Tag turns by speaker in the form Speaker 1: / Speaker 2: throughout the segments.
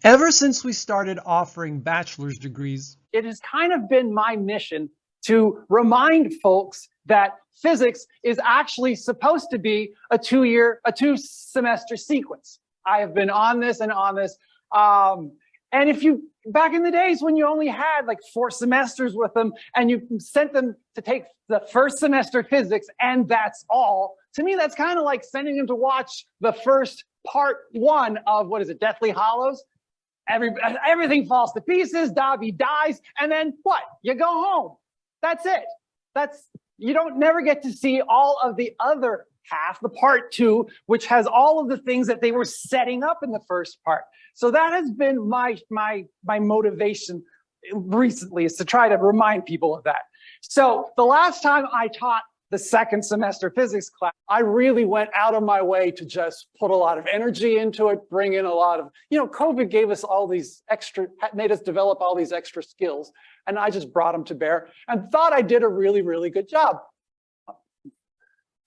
Speaker 1: Ever since we started offering bachelor's degrees,
Speaker 2: it has kind of been my mission to remind folks that physics is actually supposed to be a two-semester sequence. I have been on this and on this. And if you, back in the days when you only had like 4 semesters with them and you sent them to take the first semester physics and that's all, to me, that's kind of like sending them to watch the first part 1 of, what is it, Deathly Hallows? Everything falls to pieces, Dobby dies, and then what? You go home. That's it. You don't never get to see all of the other half, the part 2, which has all of the things that they were setting up in the first part. So that has been my motivation recently, is to try to remind people of that. So the last time I taught the second semester physics class, I really went out of my way to just put a lot of energy into it, bring in a lot of, COVID gave us all these made us develop all these extra skills. And I just brought them to bear and thought I did a really, really good job.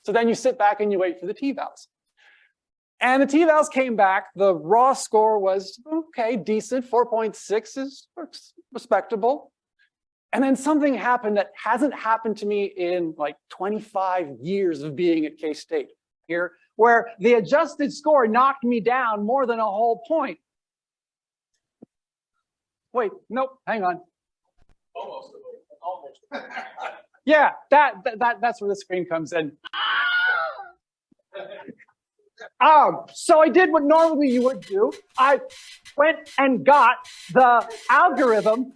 Speaker 2: So then you sit back and you wait for the t-vals. And the t-vals came back. The raw score was, okay, decent. 4.6 is respectable. And then something happened that hasn't happened to me in like 25 years of being at K-State here, where the adjusted score knocked me down more than a whole point. Wait, nope, hang on. Almost. Yeah, that's where the screen comes in. So I did what normally you would do. I went and got the algorithm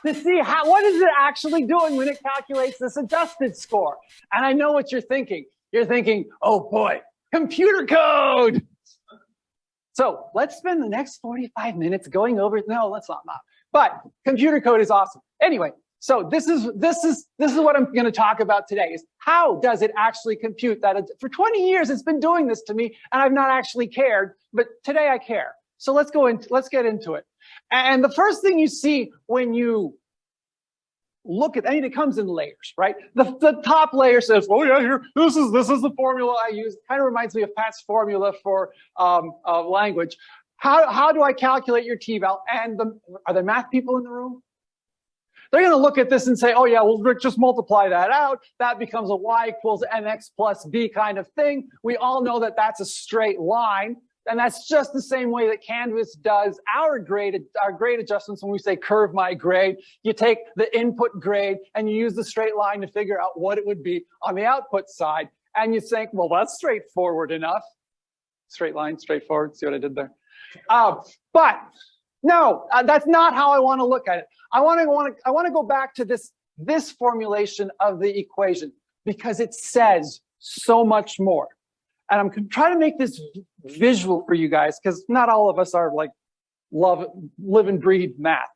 Speaker 2: to see what is it actually doing when it calculates this adjusted score. And I know what you're thinking. You're thinking, oh boy, computer code. So let's spend the next 45 minutes going over, no, let's not. But computer code is awesome. Anyway, so this is what I'm going to talk about today, is how does it actually compute that? For 20 years, it's been doing this to me and I've not actually cared, but today I care. So let's get into it. And the first thing you see when you look at, it comes in layers, right? The top layer says, oh yeah, here, this is the formula I use. It kind of reminds me of Pat's formula for language. How do I calculate your t-val? And are there math people in the room? They're going to look at this and say, oh yeah, well, Rick, just multiply that out. That becomes a y equals mx plus b kind of thing. We all know that that's a straight line. And that's just the same way that Canvas does our grade adjustments. When we say curve my grade, you take the input grade and you use the straight line to figure out what it would be on the output side. And you think, well, that's straightforward enough. Straight line, straightforward. See what I did there? But no, that's not how I want to look at it. I want to go back to this formulation of the equation because it says so much more. And I'm trying to make this visual for you guys because not all of us are like live and breathe math.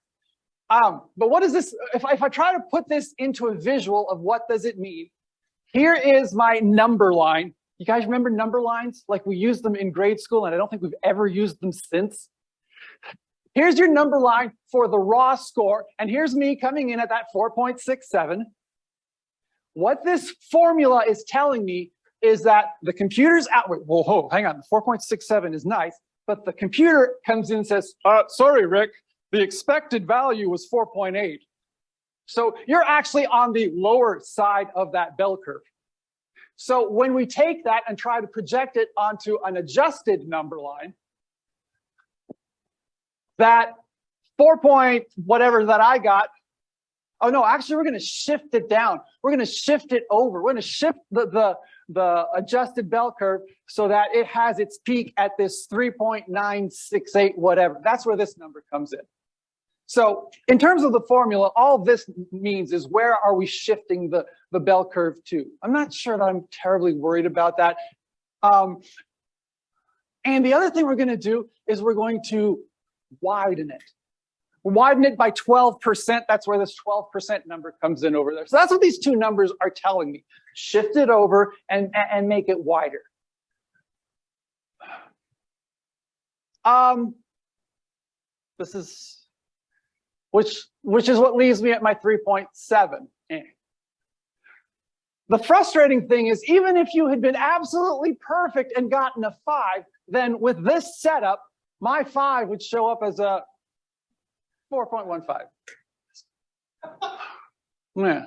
Speaker 2: But what is this? If I try to put this into a visual of what does it mean, here is my number line. You guys remember number lines? Like we used them in grade school, and I don't think we've ever used them since. Here's your number line for the raw score, and here's me coming in at that 4.67. What this formula is telling me is that the computer's output, whoa, hang on, 4.67 is nice, but the computer comes in and says, sorry, Rick, the expected value was 4.8. So you're actually on the lower side of that bell curve. So when we take that and try to project it onto an adjusted number line, that 4 point whatever that I got, oh no, actually we're going to shift it down. We're going to shift it over. We're going to shift the adjusted bell curve so that it has its peak at this 3.968 whatever. That's where this number comes in. So in terms of the formula, all this means is where are we shifting the bell curve to? I'm not sure that I'm terribly worried about that. And the other thing we're going to do is we're going to widen it. Widen it by 12%. That's where this 12% number comes in over there. So that's what these two numbers are telling me. Shift it over and make it wider. This is, which is what leaves me at my 3.7. The frustrating thing is, even if you had been absolutely perfect and gotten a 5, then with this setup, my 5 would show up as a 4.15. Yeah.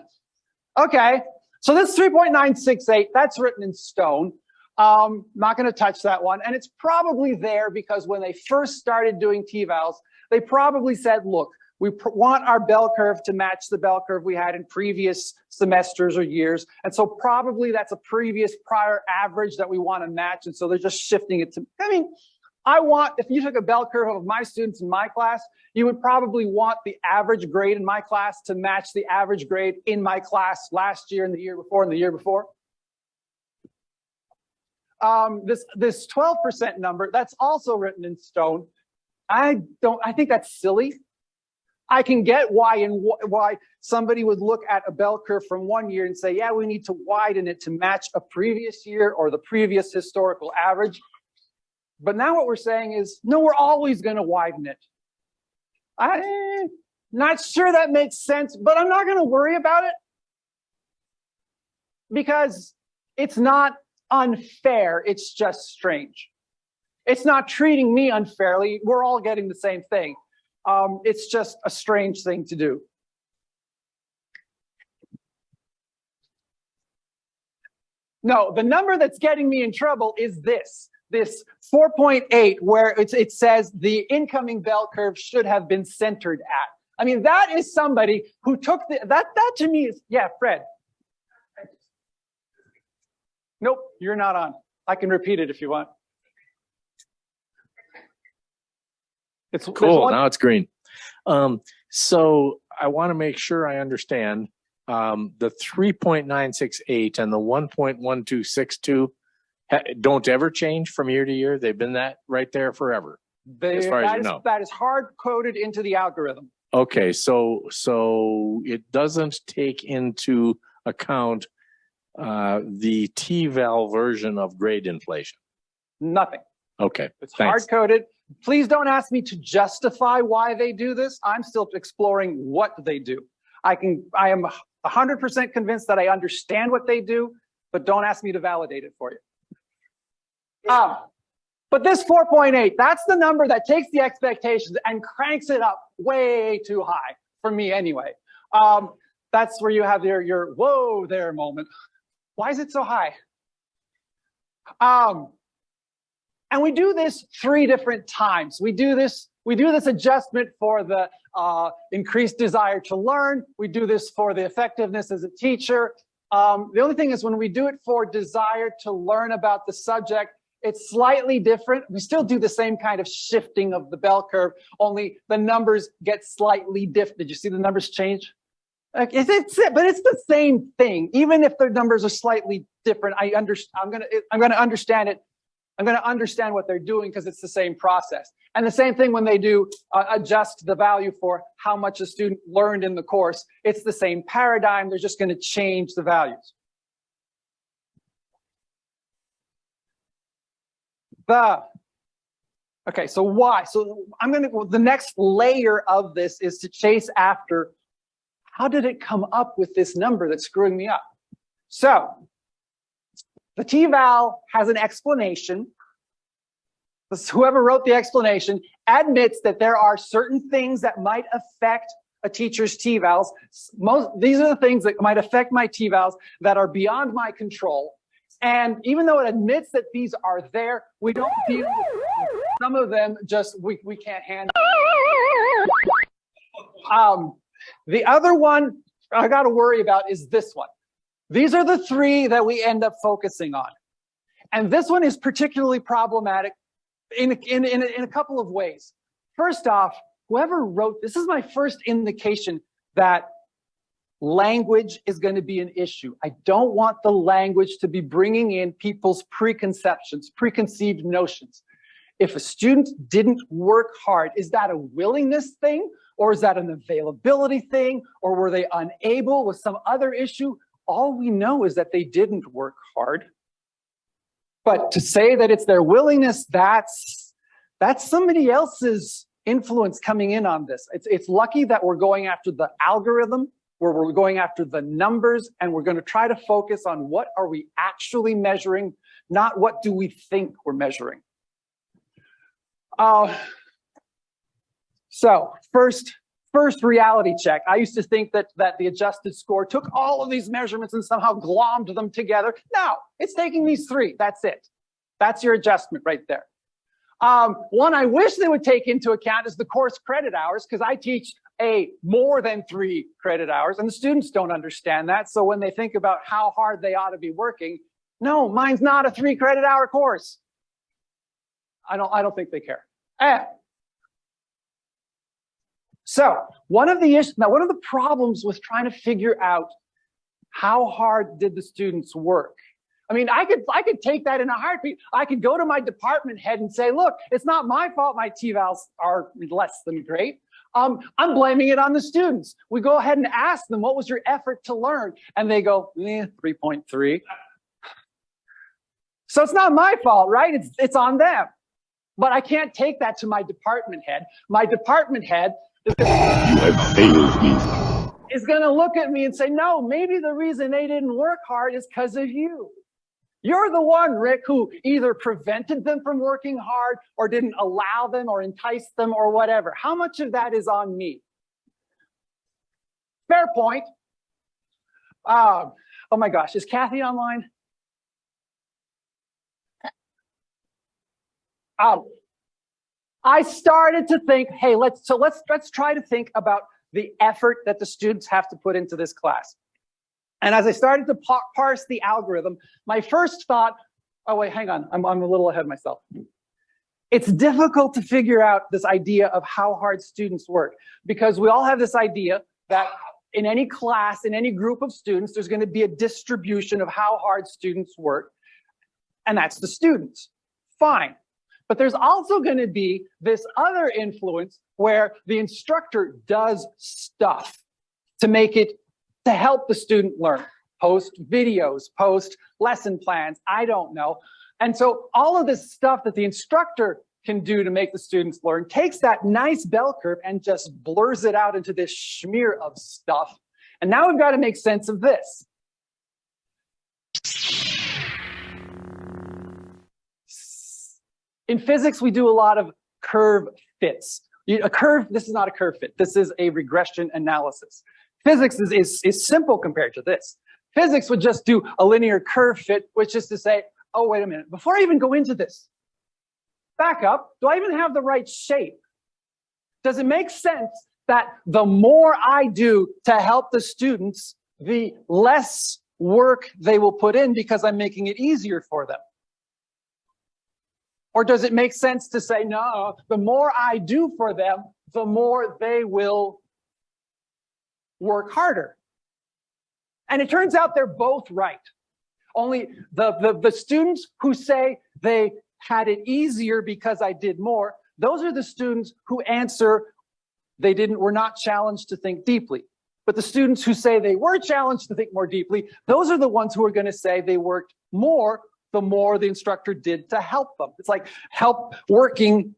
Speaker 2: Okay, so this 3.968, that's written in stone. Not going to touch that one. And it's probably there because when they first started doing TVALs, they probably said, look, we want our bell curve to match the bell curve we had in previous semesters or years. And so probably that's a previous prior average that we want to match. And so they're just shifting it to, I mean, if you took a bell curve of my students in my class, you would probably want the average grade in my class to match the average grade in my class last year and the year before and the year before. This 12% number, that's also written in stone. I think that's silly. I can get why somebody would look at a bell curve from one year and say, yeah, we need to widen it to match a previous year or the previous historical average. But now what we're saying is, no, we're always going to widen it. I'm not sure that makes sense, but I'm not going to worry about it because it's not unfair. It's just strange. It's not treating me unfairly. We're all getting the same thing. It's just a strange thing to do. No, the number that's getting me in trouble is this 4.8, where it says the incoming bell curve should have been centered at. I mean, that is somebody who took that to me is, yeah, Fred. Nope, you're not on. I can repeat it if you want.
Speaker 3: It's cool. Now it's green. So I want to make sure I understand the 3.968 and the 1.1262 don't ever change from year to year. They've been that right there forever, as far as you know.
Speaker 2: That is hard coded into the algorithm.
Speaker 3: Okay, so it doesn't take into account the T-val version of grade inflation.
Speaker 2: Nothing.
Speaker 3: Okay,
Speaker 2: it's hard coded. Please don't ask me to justify why they do this. I'm still exploring what they do. I am 100% convinced that I understand what they do, but don't ask me to validate it for you. But this 4.8, that's the number that takes the expectations and cranks it up way too high for me anyway. That's where you have your whoa there moment. Why is it so high? And we do this 3 different times. We do this adjustment for the increased desire to learn. We do this for the effectiveness as a teacher. The only thing is when we do it for desire to learn about the subject, it's slightly different. We still do the same kind of shifting of the bell curve, only the numbers get slightly different. Did you see the numbers change? But it's the same thing. Even if the numbers are slightly different, I'm gonna understand it. I'm going to understand what they're doing because it's the same process. And the same thing when they do adjust the value for how much a student learned in the course. It's the same paradigm. They're just going to change the values. Okay, so why? So the next layer of this is to chase after, how did it come up with this number that's screwing me up? So the T-val has an explanation. Whoever wrote the explanation admits that there are certain things that might affect a teacher's T-vals. These are the things that might affect my T-vals that are beyond my control. And even though it admits that these are there, we don't deal with some of them. Just we can't handle. The other one I got to worry about is this one. These are the 3 that we end up focusing on. And this one is particularly problematic in a couple of ways. First off, whoever wrote this is my first indication that language is going to be an issue. I don't want the language to be bringing in people's preconceptions, preconceived notions. If a student didn't work hard, is that a willingness thing? Or is that an availability thing? Or were they unable with some other issue? All we know is that they didn't work hard. But to say that it's their willingness, that's somebody else's influence coming in on this. It's lucky that we're going after the algorithm, where we're going after the numbers, and we're going to try to focus on what are we actually measuring, not what do we think we're measuring. So first reality check. I used to think that the adjusted score took all of these measurements and somehow glommed them together. No, it's taking these three. That's it. That's your adjustment right there. One I wish they would take into account is the course credit hours, because I teach more than 3 credit hours, and the students don't understand that. So when they think about how hard they ought to be working, no, mine's not a 3 credit hour course. I don't think they care. So one of the problems with trying to figure out how hard did the students work. I mean, I could take that in a heartbeat. I could go to my department head and say, look, it's not my fault my TVALs are less than great. I'm blaming it on the students. We go ahead and ask them, what was your effort to learn? And they go, 3.3. So it's not my fault, right? It's on them. But I can't take that to my department head. My department head is going to look at me and say, no, maybe the reason they didn't work hard is because of you. You're the one, Rick, who either prevented them from working hard or didn't allow them or entice them or whatever. How much of that is on me? Fair point. Oh my gosh, is Kathy online? I started to think, hey, let's try to think about the effort that the students have to put into this class. And as I started to parse the algorithm, my first thought, oh wait, hang on, I'm a little ahead of myself. It's difficult to figure out this idea of how hard students work, because we all have this idea that in any class, in any group of students, there's going to be a distribution of how hard students work, and that's the students. Fine. But there's also going to be this other influence where the instructor does stuff to help the student learn. Post videos, post lesson plans, I don't know. And so all of this stuff that the instructor can do to make the students learn takes that nice bell curve and just blurs it out into this smear of stuff. And now we've got to make sense of this. In physics, we do a lot of curve fits. This is not a curve fit. This is a regression analysis. Physics is simple compared to this. Physics would just do a linear curve fit, which is to say, oh, wait a minute, before I even go into this, back up, do I even have the right shape? Does it make sense that the more I do to help the students, the less work they will put in because I'm making it easier for them? Or does it make sense to say, no, the more I do for them, the more they will work harder? And it turns out they're both right. Only the students who say they had it easier because I did more, those are the students who answer were not challenged to think deeply. But the students who say they were challenged to think more deeply, those are the ones who are going to say they worked more the more the instructor did to help them. It's like helping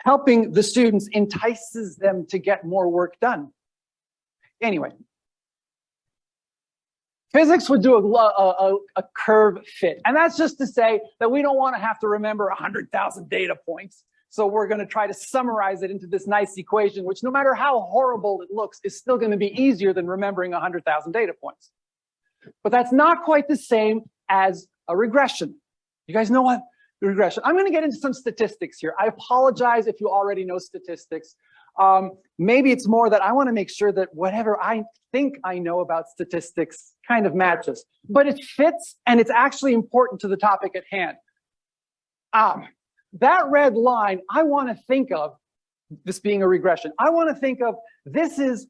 Speaker 2: the students entices them to get more work done. Anyway, physics would do a curve fit. And that's just to say that we don't want to have to remember 100,000 data points. So we're going to try to summarize it into this nice equation, which no matter how horrible it looks, is still going to be easier than remembering 100,000 data points. But that's not quite the same as a regression. You guys know what? The regression. I'm going to get into some statistics here. I apologize if you already know statistics. Maybe it's more that I want to make sure that whatever I think I know about statistics kind of matches. But it fits, and it's actually important to the topic at hand. That red line, I want to think of this being a regression. I want to think of this is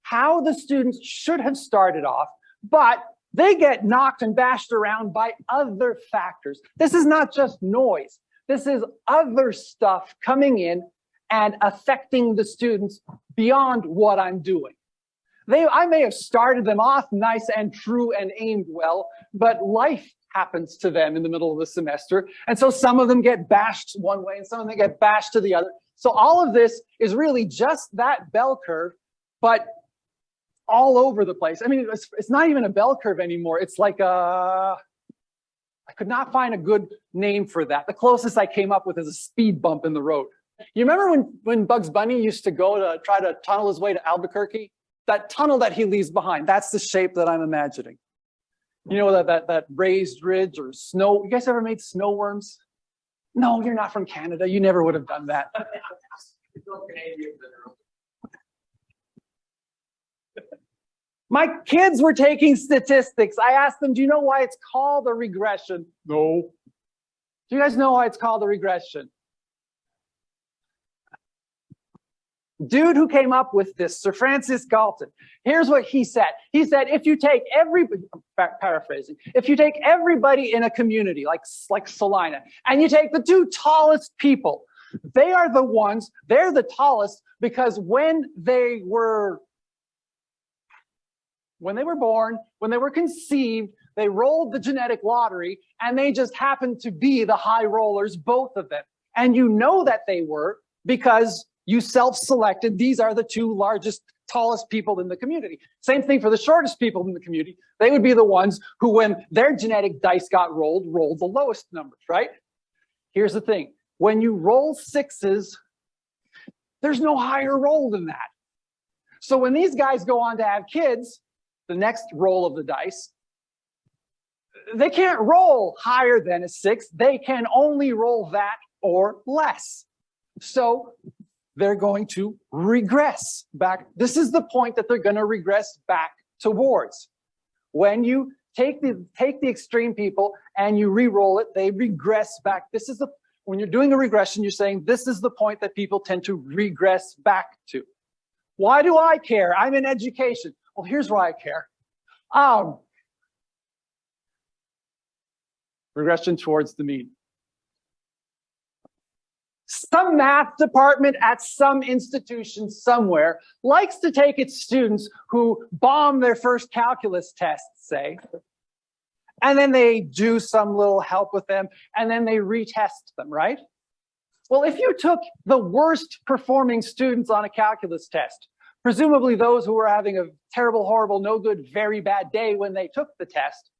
Speaker 2: how the students should have started off, but they get knocked and bashed around by other factors. This is not just noise. This is other stuff coming in and affecting the students beyond what I'm doing. I may have started them off nice and true and aimed well, but life happens to them in the middle of the semester. And so some of them get bashed one way and some of them get bashed to the other. So all of this is really just that bell curve, but all over the place. I mean, it's not even a bell curve anymore. It's like I could not find a good name for that. The closest I came up with is a speed bump in the road. You remember when Bugs Bunny used to go to try to tunnel his way to Albuquerque? That tunnel that he leaves behind, that's the shape that I'm imagining. You know, that raised ridge or snow. You guys ever made snow worms? No, you're not from Canada. You never would have done that. My kids were taking statistics. I asked them, do you know why it's called a regression? No. Do you guys know why it's called a regression? Dude who came up with this, Sir Francis Galton, here's what he said. He said, if you take everybody, paraphrasing, if you take everybody in a community like Salina, and you take the two tallest people, they are the ones, they're the tallest because when they were born, when they were conceived, they rolled the genetic lottery and they just happened to be the high rollers, both of them. And you know that they were because you self-selected. These are the two largest, tallest people in the community. Same thing for the shortest people in the community. They would be the ones who, when their genetic dice got rolled the lowest numbers, right? Here's the thing. When you roll sixes, there's no higher roll than that. So when these guys go on to have kids, the next roll of the dice, they can't roll higher than a 6. They can only roll that or less. So they're going to regress back. This is the point that they're going to regress back towards. When you take the extreme people and you re-roll it, they regress back. When you're doing a regression, you're saying this is the point that people tend to regress back to. Why do I care? I'm in education. Well, here's why I care. Regression towards the mean. Some math department at some institution somewhere likes to take its students who bomb their first calculus test, say, and then they do some little help with them, and then they retest them, right? Well, if you took the worst performing students on a calculus test, presumably those who were having a terrible, horrible, no good, very bad day when they took the test,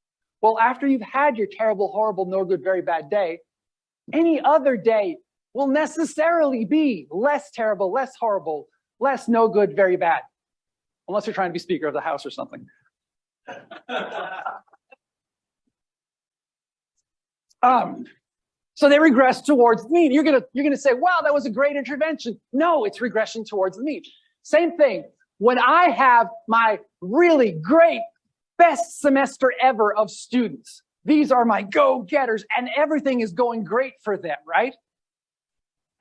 Speaker 2: well, after you've had your terrible, horrible, no good, very bad day, any other day will necessarily be less terrible, less horrible, less no good, very bad. Unless you're trying to be Speaker of the House or something. So they regress towards the mean. You're gonna say, wow, that was a great intervention. No, it's regression towards the mean. Same thing. When I have my really great, best semester ever of students, these are my go-getters and everything is going great for them, right?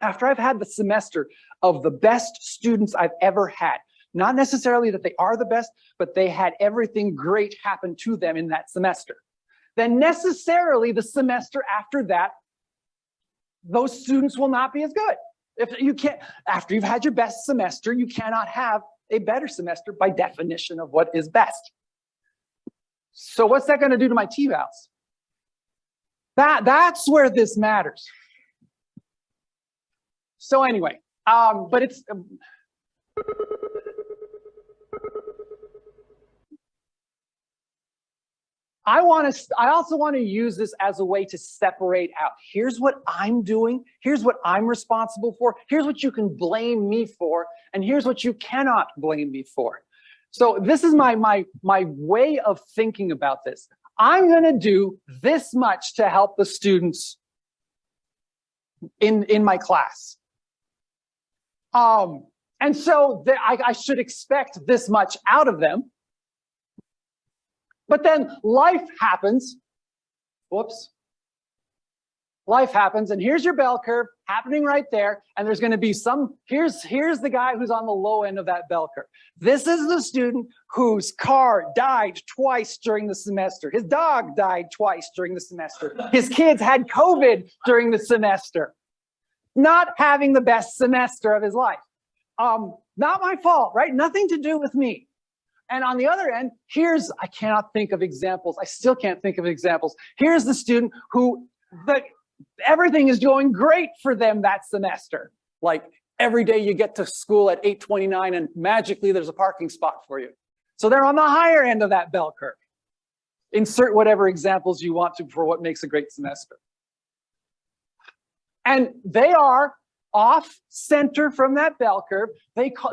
Speaker 2: After I've had the semester of the best students I've ever had, not necessarily that they are the best, but they had everything great happen to them in that semester, then necessarily the semester after that, those students will not be as good. If you can't, after you've had your best semester, you cannot have a better semester by definition of what is best. So what's that going to do to my T-vals? That's where this matters. So anyway, but it's I also want to use this as a way to separate out. Here's what I'm doing. Here's what I'm responsible for. Here's what you can blame me for, and here's what you cannot blame me for. So this is my way of thinking about this. I'm going to do this much to help the students in my class. And so I should expect this much out of them. But then life happens. Whoops. Life happens, and here's your bell curve happening right there. And there's going to be here's the guy who's on the low end of that bell curve. This is the student whose car died twice during the semester. His dog died twice during the semester. His kids had COVID during the semester. Not having the best semester of his life. Not my fault, right? Nothing to do with me. And on the other end, I cannot think of examples. I still can't think of examples. Here's the student who everything is going great for them that semester. Like every day you get to school at 8:29 and magically there's a parking spot for you. So they're on the higher end of that bell curve. Insert whatever examples you want to for what makes a great semester. And they are off center from that bell curve.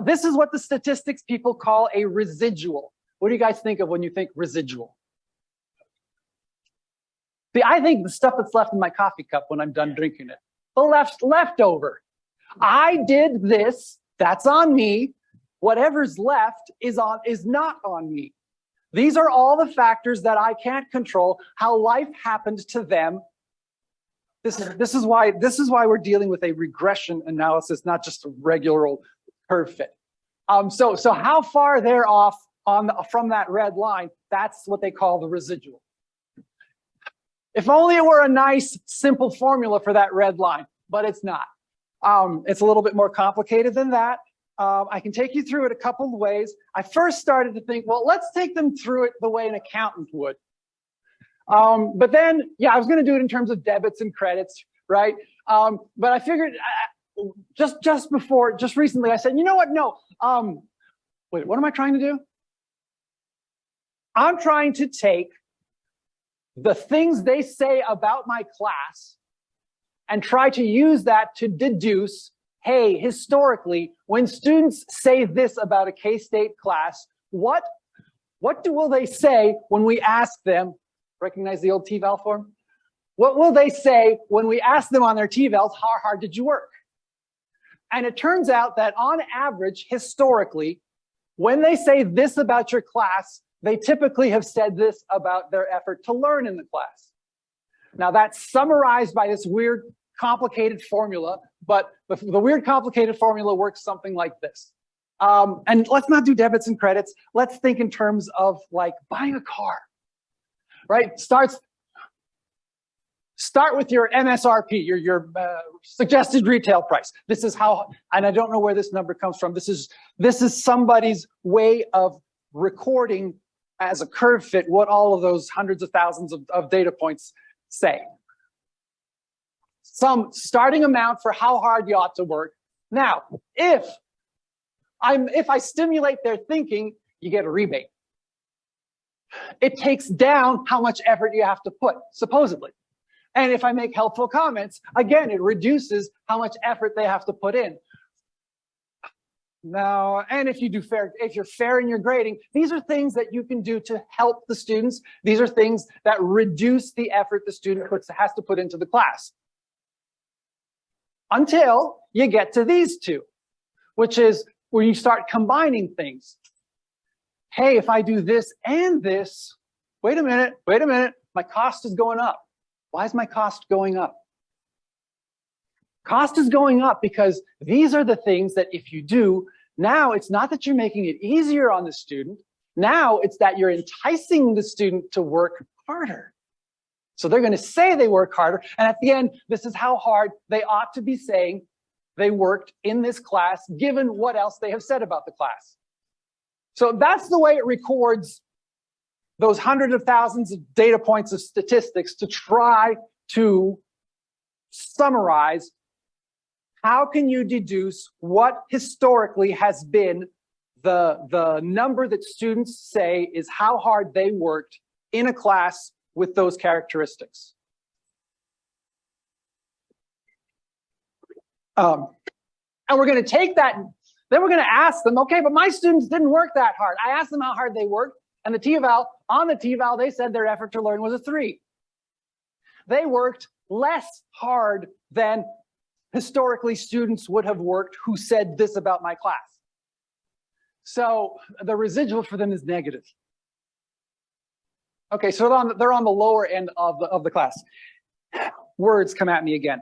Speaker 2: This is what the statistics people call a residual. What do you guys think of when you think residual? See, I think the stuff that's left in my coffee cup when I'm done drinking it. The leftover. I did this, that's on me. Whatever's left is not on me. These are all the factors that I can't control, how life happened to them. This is why we're dealing with a regression analysis, not just a regular old curve fit. So how far they're off from that red line, that's what they call the residual. If only it were a nice, simple formula for that red line, but it's not. It's a little bit more complicated than that. I can take you through it a couple of ways. I first started to think, well, let's take them through it the way an accountant would. But then, yeah, I was going to do it in terms of debits and credits, right? But I figured just recently, I said, you know what? No. Wait, what am I trying to do? I'm trying to take the things they say about my class and try to use that to deduce, hey, historically, when students say this about a K-State class, what will they say when we ask them, recognize the old T-Val form? What will they say when we ask them on their T-Vals, how hard did you work? And it turns out that on average, historically, when they say this about your class, they typically have said this about their effort to learn in the class. Now that's summarized by this weird, complicated formula, but the weird, complicated formula works something like this. And let's not do debits and credits. Let's think in terms of like buying a car, right? Start with your MSRP, your suggested retail price. This is how, and I don't know where this number comes from. This is somebody's way of recording as a curve fit what all of those hundreds of thousands of data points say. Some starting amount for how hard you ought to work. Now, if I stimulate their thinking, you get a rebate. It takes down how much effort you have to put, supposedly. And if I make helpful comments, again, it reduces how much effort they have to put in. Now, and if you're fair in your grading, these are things that you can do to help the students. These are things that reduce the effort the student has to put into the class. Until you get to these two, which is where you start combining things. Hey, if I do this and this, wait a minute, my cost is going up. Why is my cost going up? Cost is going up because these are the things that if you do, now it's not that you're making it easier on the student. Now it's that you're enticing the student to work harder. So they're going to say they work harder. And at the end, this is how hard they ought to be saying they worked in this class, given what else they have said about the class. So that's the way it records those hundreds of thousands of data points of statistics to try to summarize how can you deduce what historically has been the number that students say is how hard they worked in a class with those characteristics. And we're going to take that, then we're going to ask them, okay, but my students didn't work that hard. I asked them how hard they worked, and on the T-Val, they said their effort to learn was a 3. They worked less hard than historically students would have worked who said this about my class. So the residual for them is negative. Okay, so they're on the lower end of the class. Words come at me again.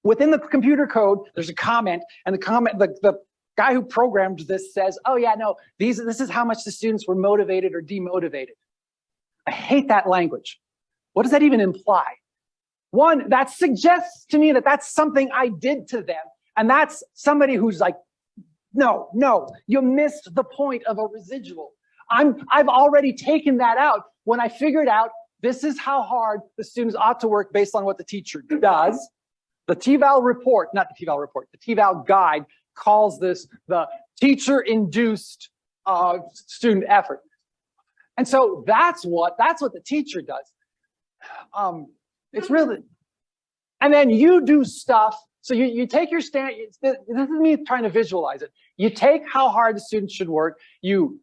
Speaker 2: Within the computer code, there's a comment, and the guy who programmed this says, oh yeah, no, this is how much the students were motivated or demotivated. I hate that language. What does that even imply? One, that suggests to me that that's something I did to them. And that's somebody who's like, no, you missed the point of a residual. I've already taken that out when I figured out this is how hard the students ought to work based on what the teacher does. The T-Val report, not the T-Val report, the T-Val guide calls this the teacher-induced student effort. And so that's what the teacher does. It's really, and then you do stuff So you take your stand, this is me trying to visualize it. You take how hard the students should work, you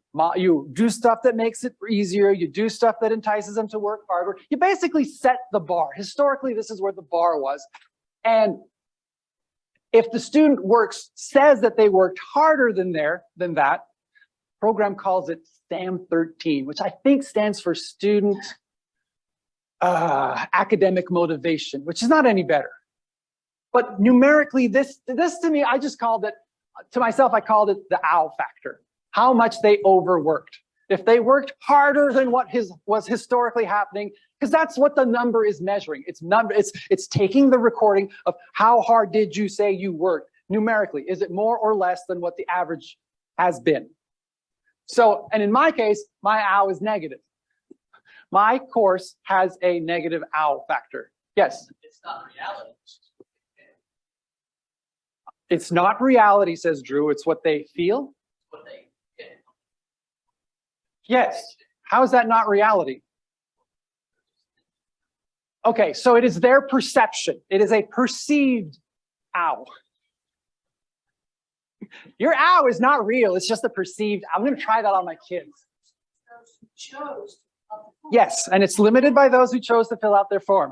Speaker 2: do stuff that makes it easier, you do stuff that entices them to work harder. You basically set the bar. Historically, this is where the bar was. And if the student says that they worked harder than that, program calls it STAM 13, which I think stands for student academic motivation, which is not any better. But numerically, this to me, I just called it, to myself, I called it the OW factor, how much they overworked. If they worked harder than what was historically happening, because that's what the number is measuring. It's taking the recording of how hard did you say you worked numerically. Is it more or less than what the average has been? So, and in my case, my OW is negative. My course has a negative OW factor. Yes?
Speaker 4: It's not reality.
Speaker 2: It's not reality, says Drew. It's what they feel.
Speaker 4: What they get.
Speaker 2: Yes. How is that not reality? Okay, so it is their perception. It is a perceived OW. Your OW is not real. It's just a perceived. I'm going to try that on my kids. Yes, and it's limited by those who chose to fill out their form.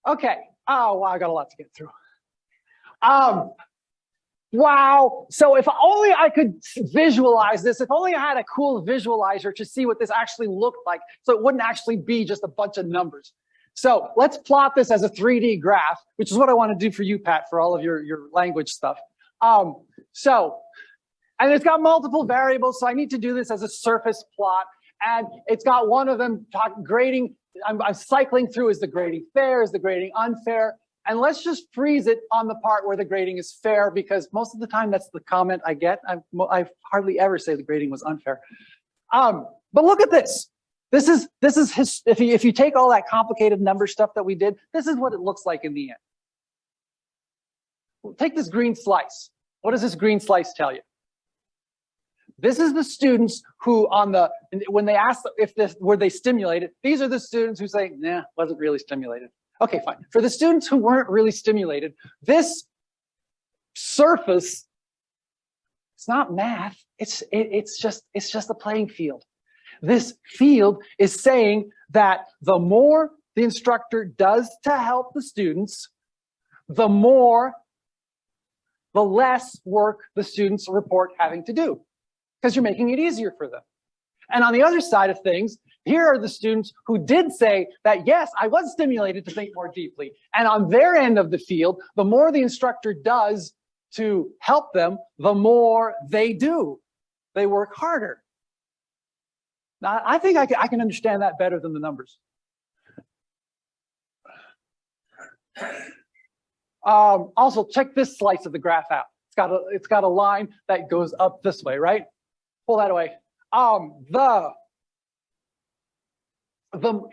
Speaker 2: Okay. Oh, wow, I got a lot to get through. Wow. So if only I could visualize this, if only I had a cool visualizer to see what this actually looked like, so it wouldn't actually be just a bunch of numbers. So let's plot this as a 3D graph, which is what I want to do for you, Pat, for all of your language stuff. And it's got multiple variables, so I need to do this as a surface plot. And it's got one of them grading. I'm cycling through, is the grading fair, is the grading unfair? And let's just freeze it on the part where the grading is fair, because most of the time that's the comment I get. I hardly ever say the grading was unfair. But look at this. This is if you take all that complicated number stuff that we did, this is what it looks like in the end. Take this green slice. What does this green slice tell you? This is the students who when they ask were they stimulated, these are the students who say, nah, wasn't really stimulated. Okay, fine. For the students who weren't really stimulated, this surface, it's not math, it's just a playing field. This field is saying that the more the instructor does to help the students, the less work the students report having to do, because you're making it easier for them. And on the other side of things, here are the students who did say that, yes, I was stimulated to think more deeply. And on their end of the field, the more the instructor does to help them, the more they do. They work harder. Now, I think I can understand that better than the numbers. Also, check this slice of the graph out. It's got a line that goes up this way, right? Pull that away.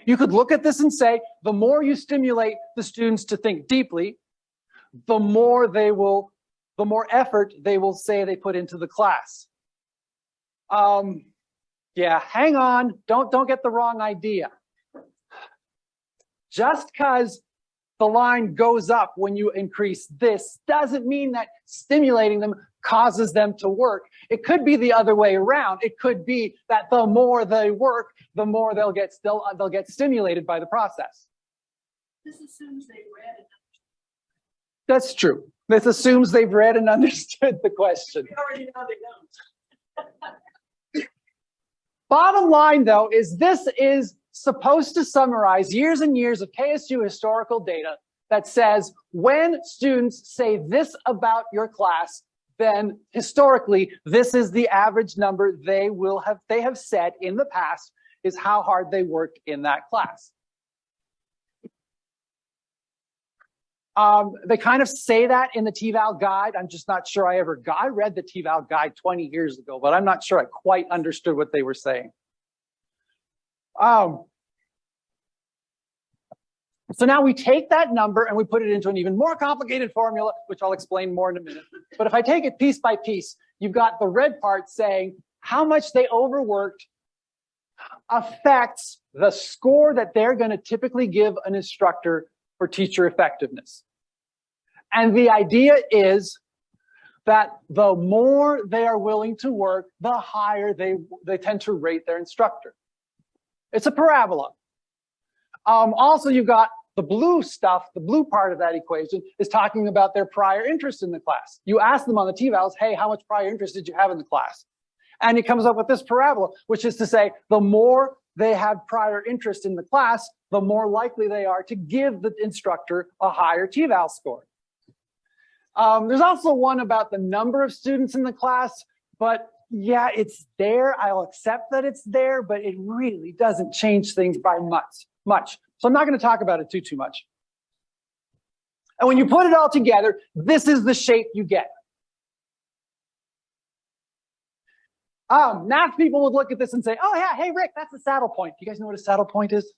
Speaker 2: You could look at this and say, the more you stimulate the students to think deeply, the more effort they will say they put into the class. Yeah, hang on, don't get the wrong idea. Just because the line goes up when you increase this doesn't mean that stimulating them causes them to work. It could be the other way around. It could be that the more they work, the more they'll get stimulated by the process.
Speaker 4: This assumes they read it.
Speaker 2: That's true. This assumes they've read and understood the question.
Speaker 4: We already know they don't.
Speaker 2: Bottom line, though, is this is supposed to summarize years and years of KSU historical data that says when students say this about your class, then historically, this is the average number they have said in the past is how hard they worked in that class. They kind of say that in the TVAL guide. I'm just not sure I read the TVAL guide 20 years ago, but I'm not sure I quite understood what they were saying. So now we take that number and we put it into an even more complicated formula, which I'll explain more in a minute. But if I take it piece by piece, you've got the red part saying how much they overworked affects the score that they're going to typically give an instructor for teacher effectiveness. And the idea is that the more they are willing to work, the higher they tend to rate their instructor. It's a parabola. Also, you've got the blue stuff, the blue part of that equation is talking about their prior interest in the class. You ask them on the t-vals, hey, how much prior interest did you have in the class? And it comes up with this parabola, which is to say, the more they have prior interest in the class, the more likely they are to give the instructor a higher t-val score. There's also one about the number of students in the class, but yeah, it's there. I'll accept that it's there, but it really doesn't change things by much. So I'm not going to talk about it too much. And when you put it all together, this is the shape you get. Math people would look at this and say, oh yeah, hey Rick, that's a saddle point. Do you guys know what a saddle point is?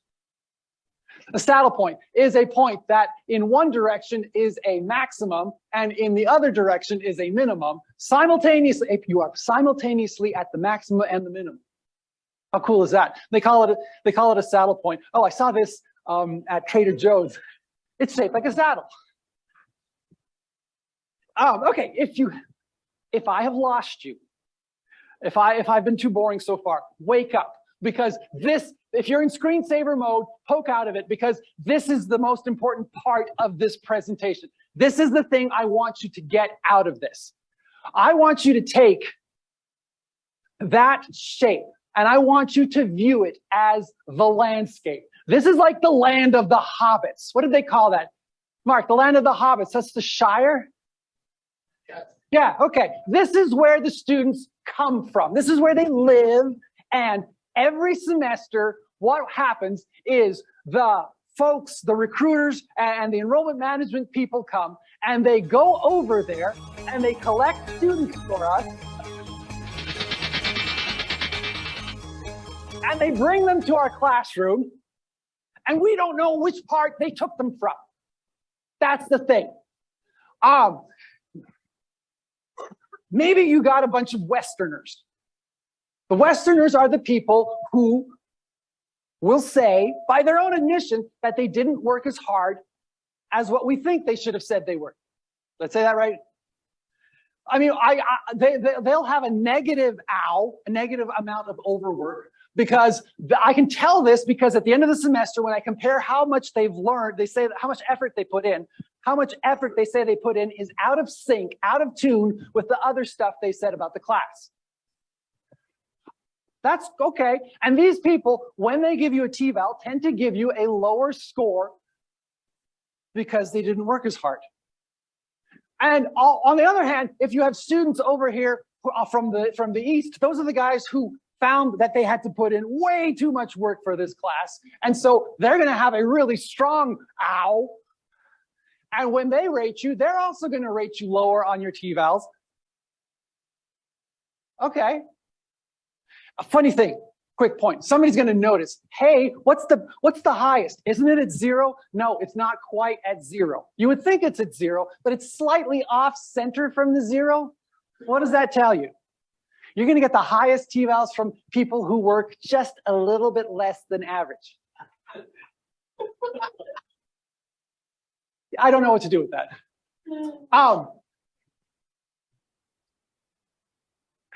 Speaker 2: A saddle point is a point that in one direction is a maximum and in the other direction is a minimum. Simultaneously, if you are simultaneously at the maximum and the minimum. How cool is that? They call it a saddle point. Oh, I saw this at Trader Joe's. It's shaped like a saddle. Okay, if I have lost you, if I've been too boring so far, wake up, because this, if you're in screensaver mode, poke out of it, because this is the most important part of this presentation. This is the thing I want you to get out of this. I want you to take that shape and I want you to view it as the landscape. This is like the land of the hobbits. What did they call that? Mark, the land of the hobbits, that's the Shire?
Speaker 4: Yes.
Speaker 2: Yeah, okay. This is where the students come from. This is where they live. And every semester, what happens is the folks, the recruiters and the enrollment management people come and they go over there and they collect students for us. And they bring them to our classroom and we don't know which part they took them from. That's the thing. Maybe you got a bunch of Westerners. The Westerners are the people who will say, by their own admission, that they didn't work as hard as what we think they should have said they were. Let's say that right? I mean, they'll have a negative amount of overwork, because I can tell this because at the end of the semester, when I compare how much they've learned, they say how much effort they put in, how much effort they say they put in is out of sync, out of tune with the other stuff they said about the class. That's okay. And these people, when they give you a t-val, tend to give you a lower score because they didn't work as hard. And on the other hand, if you have students over here from the East, those are the guys who found that they had to put in way too much work for this class. And so they're going to have a really strong ow. And when they rate you, they're also going to rate you lower on your t-vals. Okay. A funny thing, quick point. Somebody's going to notice, hey, what's the highest? Isn't it at 0? No, it's not quite at 0. You would think it's at 0, but it's slightly off center from the 0. What does that tell you? You're going to get the highest t-vals from people who work just a little bit less than average. I don't know what to do with that.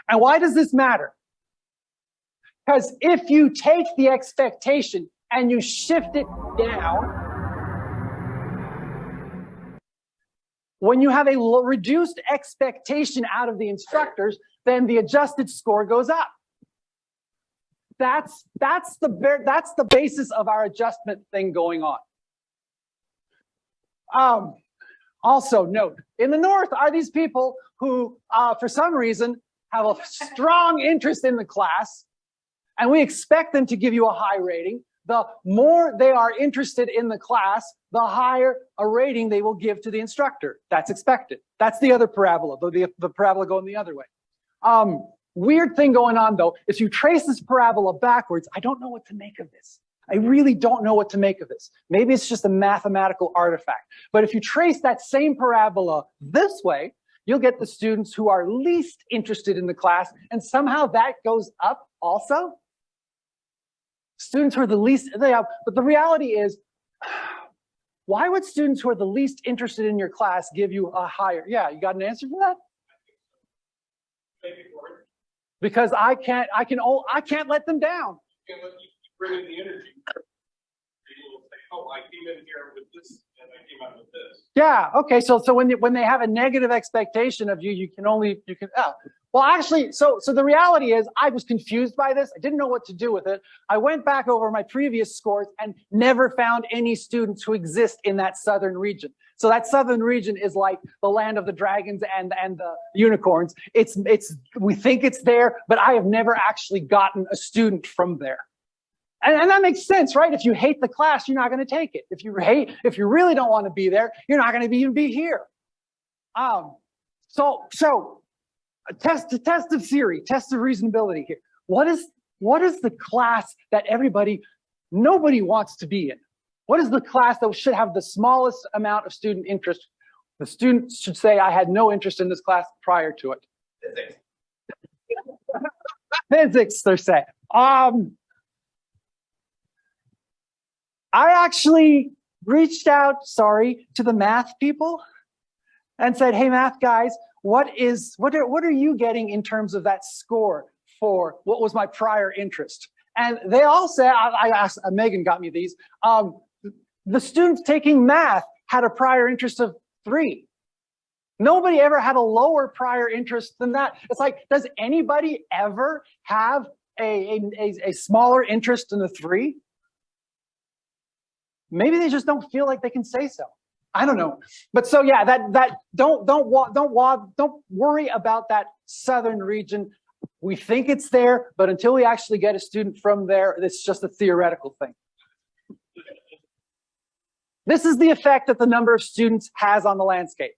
Speaker 2: And why does this matter? Because if you take the expectation and you shift it down, when you have a reduced expectation out of the instructors, then the adjusted score goes up. That's the basis of our adjustment thing going on. Also note, in the North are these people who, for some reason, have a strong interest in the class, and we expect them to give you a high rating. The more they are interested in the class, the higher a rating they will give to the instructor. That's expected. That's the other parabola, the parabola going the other way. Weird thing going on though, if you trace this parabola backwards, I don't know what to make of this. I really don't know what to make of this. Maybe it's just a mathematical artifact. But if you trace that same parabola this way, you'll get the students who are least interested in the class, and somehow that goes up also. Students who are the least, but the reality is, Why would students who are the least interested in your class give you a higher? Yeah, you got an answer for that? Because I can't let them down.
Speaker 5: You bring in the energy. People will say, "Oh, I came in here with this, and I came out with this."
Speaker 2: Yeah. Okay. So when they have a negative expectation of you, you can. Well, actually, so the reality is, I was confused by this. I didn't know what to do with it. I went back over my previous scores and never found any students who exist in that southern region. So that southern region is like the land of the dragons and the unicorns. We think it's there, but I have never actually gotten a student from there. And that makes sense, right? If you hate the class, you're not going to take it. If you really don't want to be there, you're not going to even be here. So a test of theory, test of reasonability here. What is the class that nobody wants to be in? What is the class that should have the smallest amount of student interest? The students should say, I had no interest in this class prior to it.
Speaker 5: Physics.
Speaker 2: Physics, they're saying. I actually reached out, to the math people and said, hey, math guys, what are you getting in terms of that score for what was my prior interest? And they all said, I asked, Megan got me these, the students taking math had a prior interest of 3. Nobody ever had a lower prior interest than that. It's like, does anybody ever have a smaller interest than a 3? Maybe they just don't feel like they can say so. I don't know. But so yeah, don't worry about that southern region. We think it's there, but until we actually get a student from there, it's just a theoretical thing. This is the effect that the number of students has on the landscape.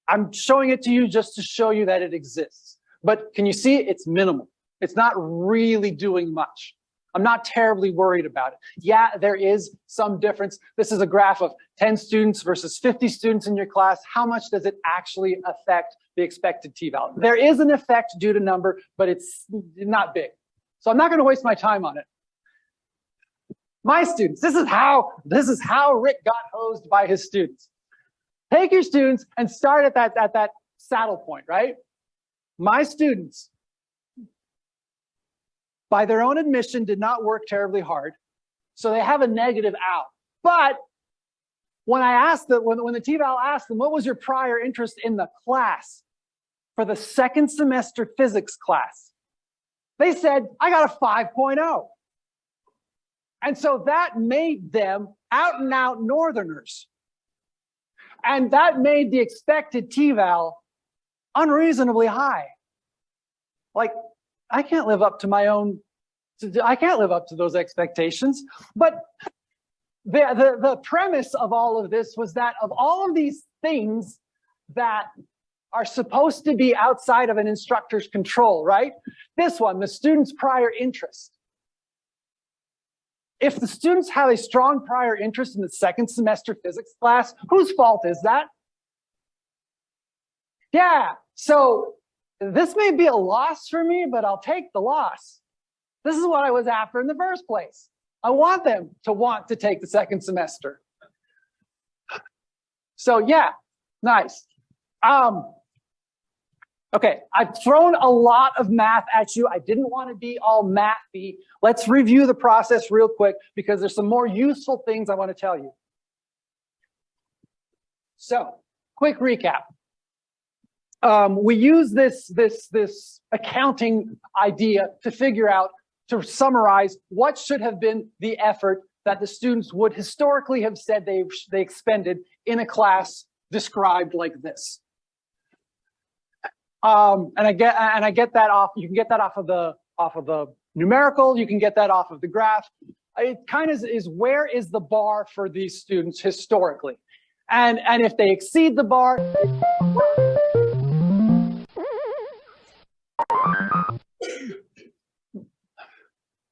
Speaker 2: I'm showing it to you just to show you that it exists. But can you see it's minimal? It's not really doing much. I'm not terribly worried about it. Yeah, there is some difference. This is a graph of 10 students versus 50 students in your class. How much does it actually affect the expected t-value? There is an effect due to number, but it's not big. So I'm not going to waste my time on it. My students, this is how Rick got hosed by his students. Take your students and start at that saddle point, right? My students, by their own admission, did not work terribly hard. So they have a negative out. But when I asked them, when the t-val asked them, what was your prior interest in the class for the second semester physics class? They said, I got a 5.0. And so that made them out and out Northerners. And that made the expected t-val unreasonably high. Like, I can't live up to those expectations. But the premise of all of this was that of all of these things that are supposed to be outside of an instructor's control, right? This one, the student's prior interest. If the students have a strong prior interest in the second semester physics class, whose fault is that? Yeah, so this may be a loss for me, but I'll take the loss. This is what I was after in the first place. I want them to want to take the second semester. So yeah, nice. Okay, I've thrown a lot of math at you. I didn't want to be all mathy. Let's review the process real quick because there's some more useful things I want to tell you. So, quick recap. We use this accounting idea to figure out, to summarize what should have been the effort that the students would historically have said they expended in a class described like this. And I get that off. You can get that off of the numerical. You can get that off of the graph. It kind of is where is the bar for these students historically, and if they exceed the bar.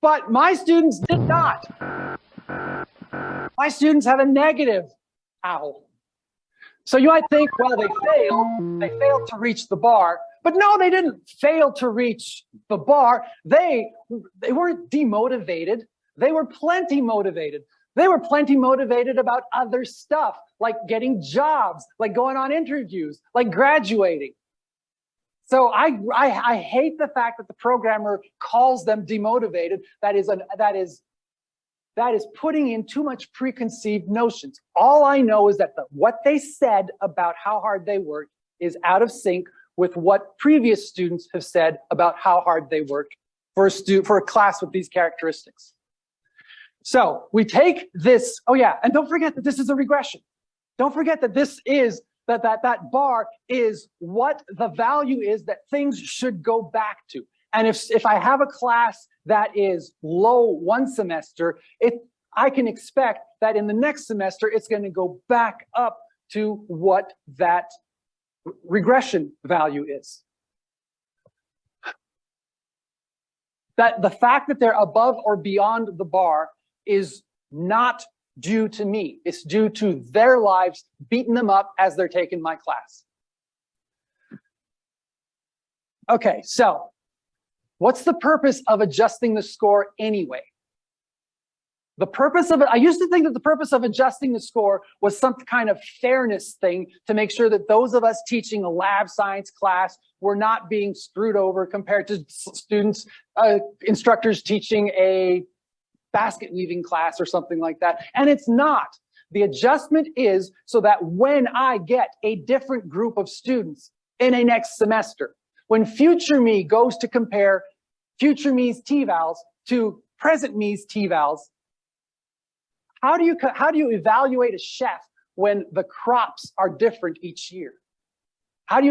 Speaker 2: But my students did not. My students have a negative owl. So you might think, well, they failed to reach the bar. But no, they didn't fail to reach the bar. They weren't demotivated. They were plenty motivated. They were plenty motivated about other stuff, like getting jobs, like going on interviews, like graduating. So I hate the fact that the programmer calls them demotivated. That is putting in too much preconceived notions. All I know is that what they said about how hard they worked is out of sync with what previous students have said about how hard they worked for a class with these characteristics. So we take this, oh yeah, and don't forget that this is a regression. Don't forget that this is, that bar is what the value is that things should go back to. And if I have a class that is low one semester, I can expect that in the next semester, it's going to go back up to what that regression value is. That the fact that they're above or beyond the bar is not due to me. It's due to their lives beating them up as they're taking my class. Okay, so what's the purpose of adjusting the score anyway? The purpose of it, I used to think that the purpose of adjusting the score was some kind of fairness thing to make sure that those of us teaching a lab science class were not being screwed over compared to students, instructors teaching a basket weaving class or something like that. And it's not. The adjustment is so that when I get a different group of students in a next semester, when future me goes to compare future me's t-vals to present me's t-vals, how do you evaluate a chef when the crops are different each year? How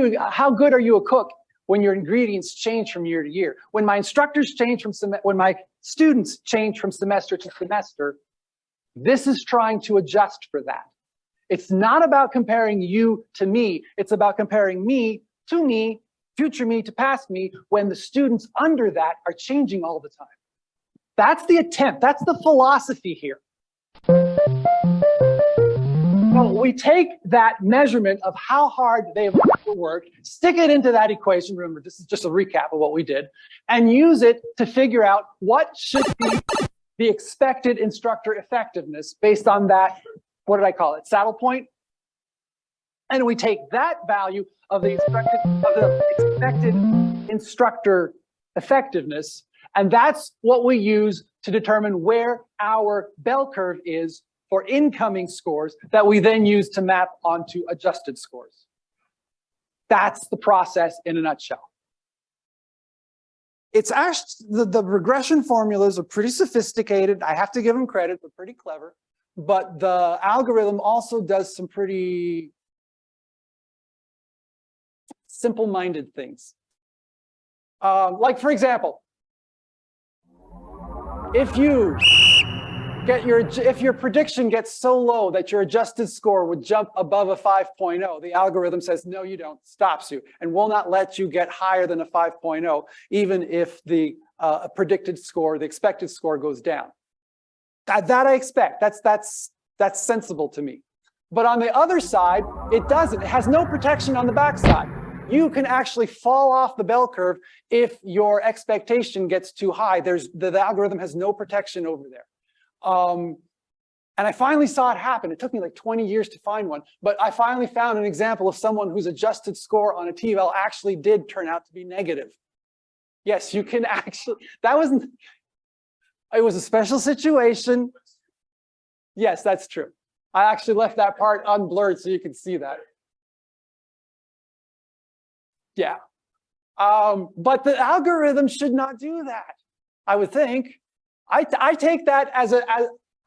Speaker 2: good are you a cook when your ingredients change from year to year? When my instructors change when my students change from semester to semester, this is trying to adjust for that. It's not about comparing you to me. It's about comparing me to me, future me to past me, when the students under that are changing all the time. That's the attempt. That's the philosophy here. So we take that measurement of how hard they've worked, stick it into that equation. Remember, this is just a recap of what we did, and use it to figure out what should be the expected instructor effectiveness based on that, what did I call it, saddle point? And we take that value of the expected instructor effectiveness, and that's what we use to determine where our bell curve is for incoming scores that we then use to map onto adjusted scores. That's the process in a nutshell. It's actually, the regression formulas are pretty sophisticated. I have to give them credit, they're pretty clever. But the algorithm also does some pretty simple-minded things. Like, for example, if your prediction gets so low that your adjusted score would jump above a 5.0, the algorithm says, no, you don't, stops you, and will not let you get higher than a 5.0, even if the predicted score, the expected score goes down. That I expect, that's sensible to me. But on the other side, it doesn't, it has no protection on the backside. You can actually fall off the bell curve if your expectation gets too high. The algorithm has no protection over there. And I finally saw it happen. It took me like 20 years to find one, but I finally found an example of someone whose adjusted score on a t-val actually did turn out to be negative. Yes, you can actually, it was a special situation. Yes, that's true. I actually left that part unblurred so you can see that. Yeah. But the algorithm should not do that, I would think. I take that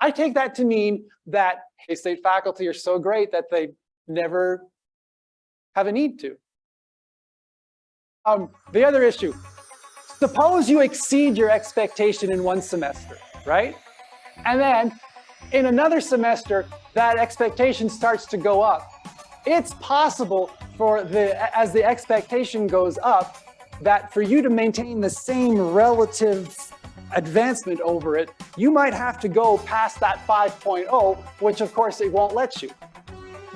Speaker 2: I take that to mean that K-State faculty are so great that they never have a need to. The other issue, suppose you exceed your expectation in one semester, right? And then in another semester, that expectation starts to go up. It's possible as the expectation goes up, that for you to maintain the same relative advancement over it, you might have to go past that 5.0, which of course it won't let you.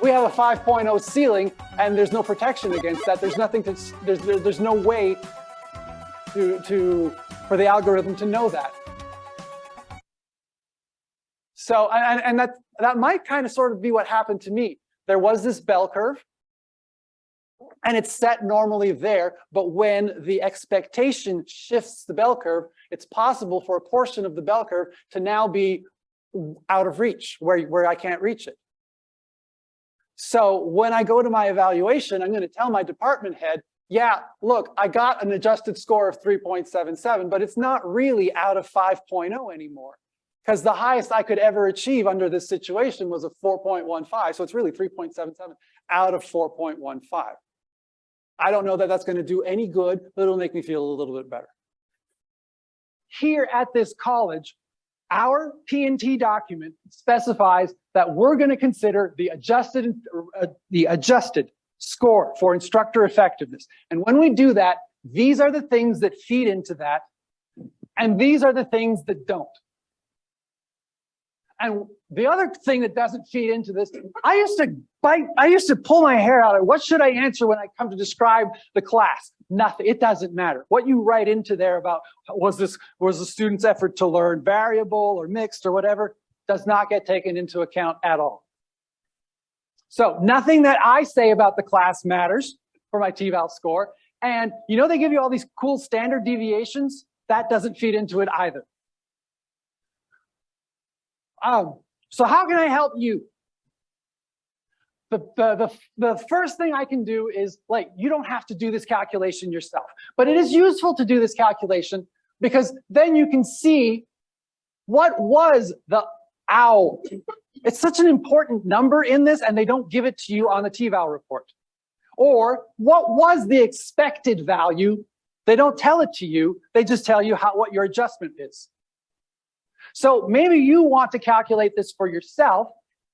Speaker 2: We have a 5.0 ceiling and there's no protection against that. There's nothing to, there's no way for the algorithm to know that. So, and that might kind of sort of be what happened to me. There was this bell curve, and it's set normally there, but when the expectation shifts the bell curve, it's possible for a portion of the bell curve to now be out of reach, where I can't reach it. So when I go to my evaluation, I'm going to tell my department head, yeah, look, I got an adjusted score of 3.77, but it's not really out of 5.0 anymore, because the highest I could ever achieve under this situation was a 4.15. So it's really 3.77 out of 4.15. I don't know that that's going to do any good, but it'll make me feel a little bit better. Here at this college, our P&T document specifies that we're going to consider the adjusted score for instructor effectiveness. And when we do that, these are the things that feed into that, and these are the things that don't. And the other thing that doesn't feed into this, I used to pull my hair out. What should I answer when I come to describe the class? Nothing. It doesn't matter. What you write into there about was the student's effort to learn variable or mixed or whatever does not get taken into account at all. So nothing that I say about the class matters for my TVAL score. And you know they give you all these cool standard deviations? That doesn't feed into it either. So how can I help you? The first thing I can do is, like, you don't have to do this calculation yourself, but it is useful to do this calculation because then you can see what was the OW. It's such an important number in this, and they don't give it to you on the TVAL report. Or what was the expected value? They don't tell it to you. They just tell you what your adjustment is. So maybe you want to calculate this for yourself.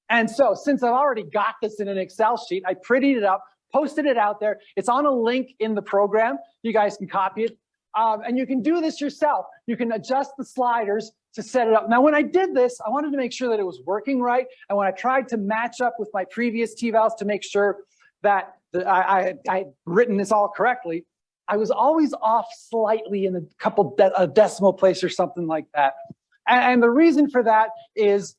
Speaker 2: And so since I've already got this in an Excel sheet, I prettied it up, posted it out there. It's on a link in the program. You guys can copy it. And you can do this yourself. You can adjust the sliders to set it up. Now, when I did this, I wanted to make sure that it was working right. And when I tried to match up with my previous TVALs to make sure that I had written this all correctly, I was always off slightly in a couple a decimal place or something like that. And the reason for that is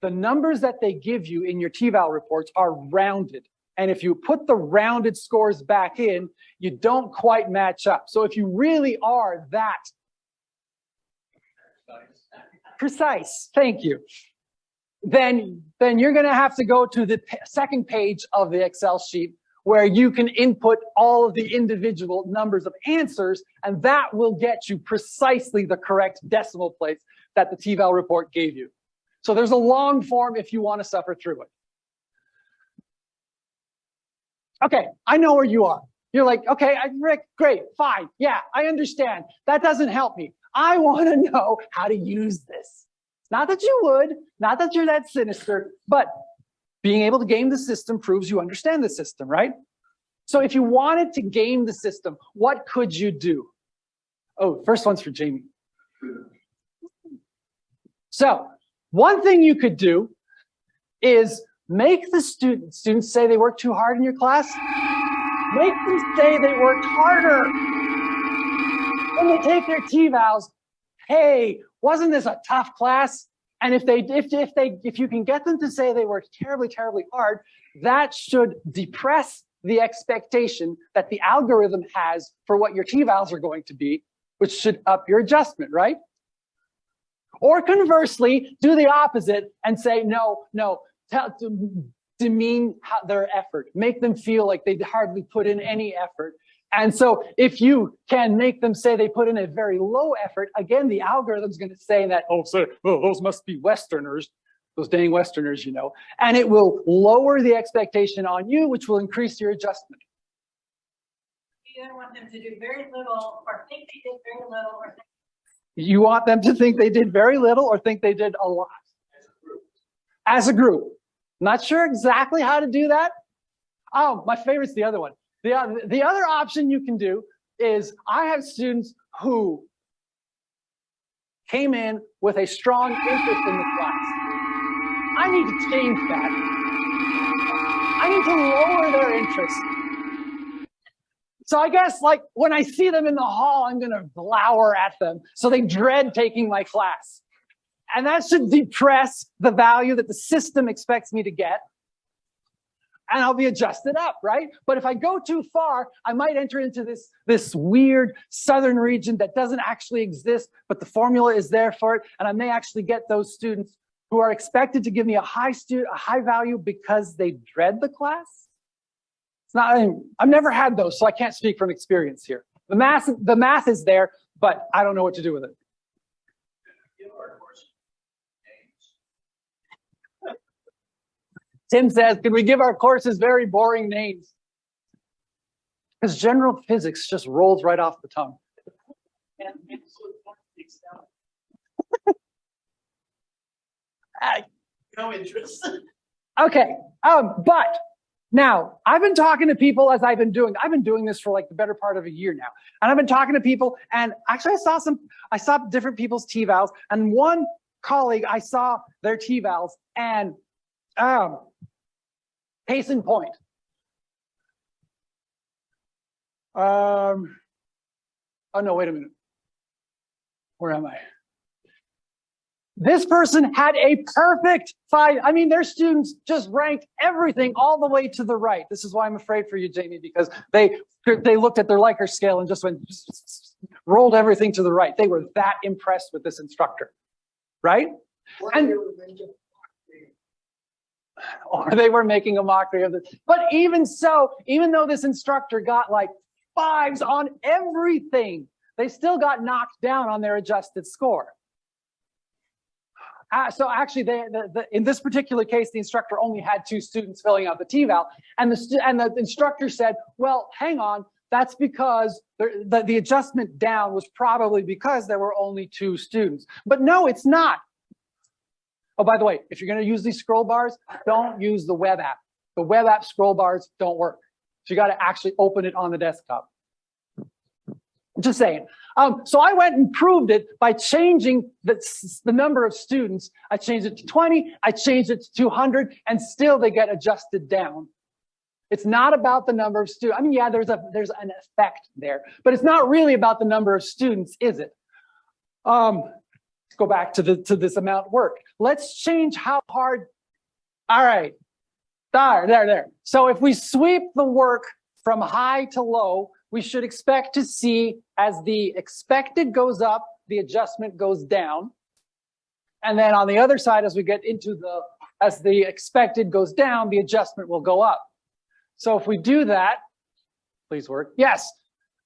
Speaker 2: the numbers that they give you in your TVAL reports are rounded. And if you put the rounded scores back in, you don't quite match up. So if you really are that precise, thank you, then you're going to have to go to the second page of the Excel sheet where you can input all of the individual numbers of answers, and that will get you precisely the correct decimal place that the TVAL report gave you. So there's a long form if you want to suffer through it. Okay, I know where you are. You're like, okay, Rick, great, fine, yeah, I understand. That doesn't help me. I want to know how to use this. Not that you would, not that you're that sinister, but being able to game the system proves you understand the system, right? So if you wanted to game the system, what could you do? Oh, first one's for Jamie. So one thing you could do is make the students say they work too hard in your class. Make them say they worked harder. When they take their TVALs, hey, wasn't this a tough class? And if you can get them to say they worked terribly, terribly hard, that should depress the expectation that the algorithm has for what your TVALs are going to be, which should up your adjustment, right? Or conversely, do the opposite and say, no, demean their effort. Make them feel like they hardly put in any effort. And so if you can make them say they put in a very low effort, again, the algorithm's going to say that, oh, so those must be Westerners, those dang Westerners, you know, and it will lower the expectation on you, which will increase your adjustment.
Speaker 4: You don't want them to do very little or think they did very little or think.
Speaker 2: You want them to think they did very little or think they did a lot. As a group. Not sure exactly how to do that. Oh, my favorite's the other one. The other option you can do is I have students who came in with a strong interest in the class. I need to change that. I need to lower their interest. So I guess, like, when I see them in the hall, I'm going to glower at them so they dread taking my class. And that should depress the value that the system expects me to get. And I'll be adjusted up, right? But if I go too far, I might enter into this weird southern region that doesn't actually exist, but the formula is there for it. And I may actually get those students who are expected to give me a high value because they dread the class. It's not, I've never had those, so I can't speak from experience here. The math is there, but I don't know what to do with it. Tim says, can we give our courses very boring names? Because general physics just rolls right off the tongue.
Speaker 6: No interest.
Speaker 2: Okay, but now I've been talking to people as I've been doing this for like the better part of a year now. And I've been talking to people, and actually I saw different people's T-vals, and one colleague, I saw their T-vals, and case in point. Oh no, wait a minute. Where am I? This person had a perfect 5. I mean, their students just ranked everything all the way to the right. This is why I'm afraid for you, Jamie, because they looked at their Likert scale and just rolled everything to the right. They were that impressed with this instructor, right? And or they were making a mockery of it. But even so, even though this instructor got like 5s on everything, they still got knocked down on their adjusted score. So actually, in this particular case, the instructor only had 2 students filling out the T-val, and the instructor said, well, hang on, that's because the adjustment down was probably because there were only 2 students. But no, it's not. Oh, by the way, if you're going to use these scroll bars, don't use the web app. The web app scroll bars don't work. So you got to actually open it on the desktop. Just saying. So I went and proved it by changing the number of students. I changed it to 20, I changed it to 200, and still they get adjusted down. It's not about the number of students. I mean, yeah, there's an effect there, but it's not really about the number of students, is it? Let's go back to this amount worked. Let's change how hard. All right, there. So if we sweep the work from high to low, we should expect to see as the expected goes up, the adjustment goes down. And then on the other side, as we get into as the expected goes down, the adjustment will go up. So if we do that, please work. Yes,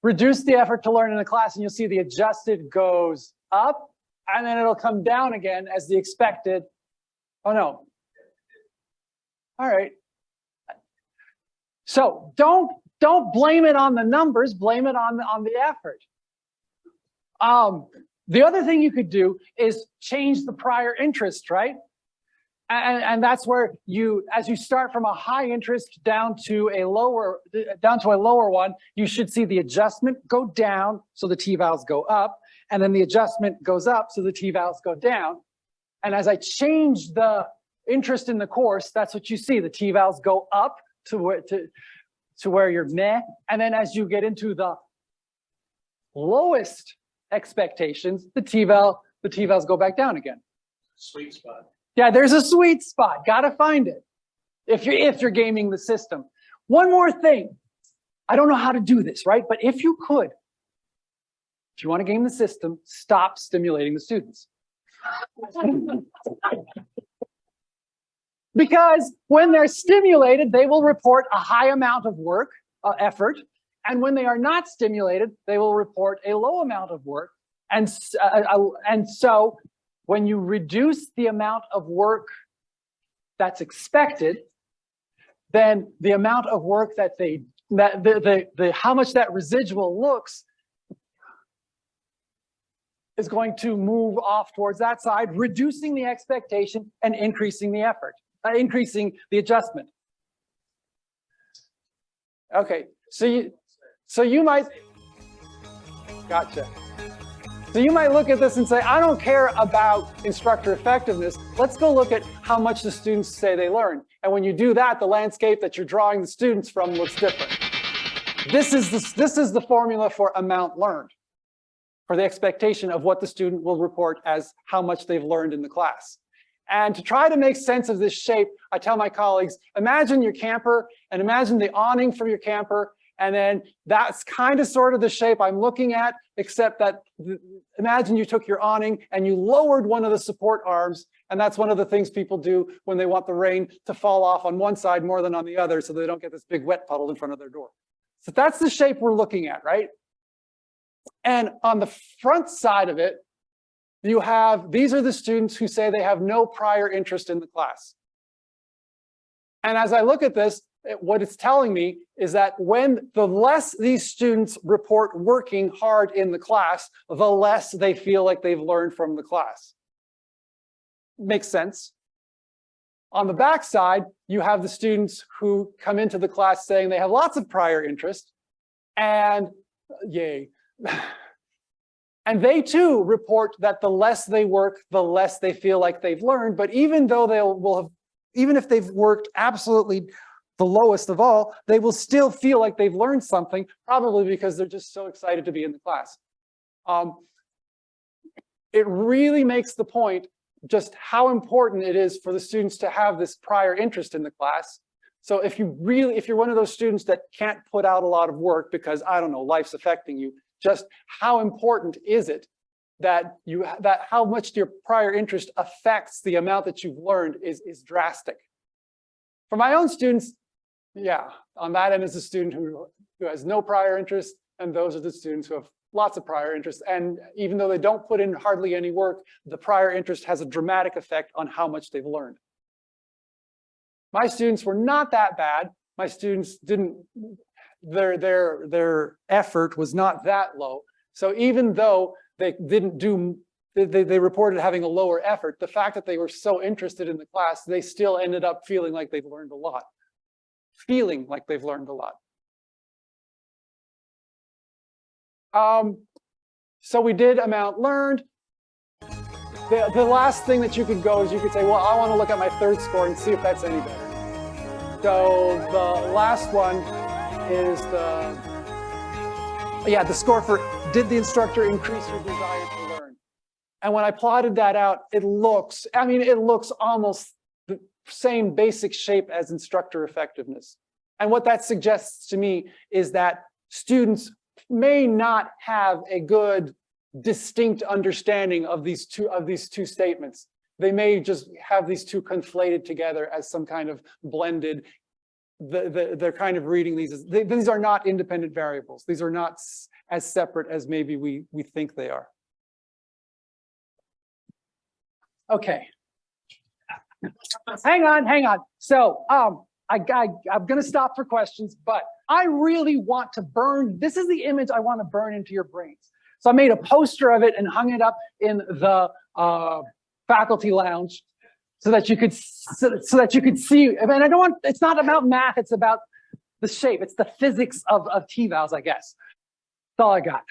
Speaker 2: reduce the effort to learn in the class, and you'll see the adjusted goes up, and then it'll come down again as the expected. Oh no. All right. So don't blame it on the numbers, blame it on the effort. The other thing you could do is change the prior interest, right? And that's where as you start from a high interest down to a lower one, you should see the adjustment go down, so the T-vals go up, and then the adjustment goes up, so the T-vals go down. And as I change the interest in the course, that's what you see. The T-vals go up to where you're meh, and then as you get into the lowest expectations, the T-vals go back down again.
Speaker 6: Sweet spot.
Speaker 2: Yeah, there's a sweet spot. Gotta find it if you're gaming the system. One more thing. I don't know how to do this, right? But if you could, if you want to game the system, stop stimulating the students. Because when they're stimulated, they will report a high amount of work, effort. And when they are not stimulated, they will report a low amount of work. And so when you reduce the amount of work that's expected, then the amount of work that how much that residual looks is going to move off towards that side, reducing the expectation and increasing the effort, increasing the adjustment. Okay, so you might, gotcha. So you might look at this and say, I don't care about instructor effectiveness. Let's go look at how much the students say they learn. And when you do that, the landscape that you're drawing the students from looks different. This is the formula for amount learned. for the expectation of what the student will report as how much they've learned in the class. And to try to make sense of this shape, I tell my colleagues, imagine your camper and imagine the awning from your camper. And then that's kind of sort of the shape I'm looking at, except that imagine you took your awning and you lowered one of the support arms. And that's one of the things people do when they want the rain to fall off on one side more than on the other so they don't get this big wet puddle in front of their door. So that's the shape we're looking at, right? And on the front side of it, you have, these are the students who say they have no prior interest in the class. And as I look at this, what it's telling me is that when the less these students report working hard in the class, the less they feel like they've learned from the class. Makes sense. On the back side, you have the students who come into the class saying they have lots of prior interest, and yay. And they too report that the less they work, the less they feel like they've learned. But even though even if they've worked absolutely the lowest of all, they will still feel like they've learned something, probably because they're just so excited to be in the class. It really makes the point just how important it is for the students to have this prior interest in the class. So if you're one of those students that can't put out a lot of work because, I don't know, life's affecting you, just how important is it that how much your prior interest affects the amount that you've learned is drastic. For my own students, yeah, on that end is a student who has no prior interest, and those are the students who have lots of prior interest. And even though they don't put in hardly any work, the prior interest has a dramatic effect on how much they've learned. My students were not that bad. My students didn't, their effort was not that low. So even though they didn't do, they reported having a lower effort, the fact that they were so interested in the class, they still ended up feeling like they've learned a lot. Feeling like they've learned a lot. So we did amount learned. The last thing that you could go is you could say, well, I want to look at my third score and see if that's any better. So the last one is the score for did the instructor increase your desire to learn? And when I plotted that out, it looks almost the same basic shape as instructor effectiveness. And what that suggests to me is that students may not have a good, distinct understanding of these two statements. They may just have these two conflated together as some kind of blended. They're kind of reading these. These are not independent variables. These are not as separate as maybe we think they are. Okay. Hang on. So I'm going to stop for questions, but I really want to burn. This is the image I want to burn into your brains. So I made a poster of it and hung it up in the faculty lounge so that you could see. I mean, I don't want. It's not about math. It's about the shape. It's the physics of T-vals, I guess. That's all I got.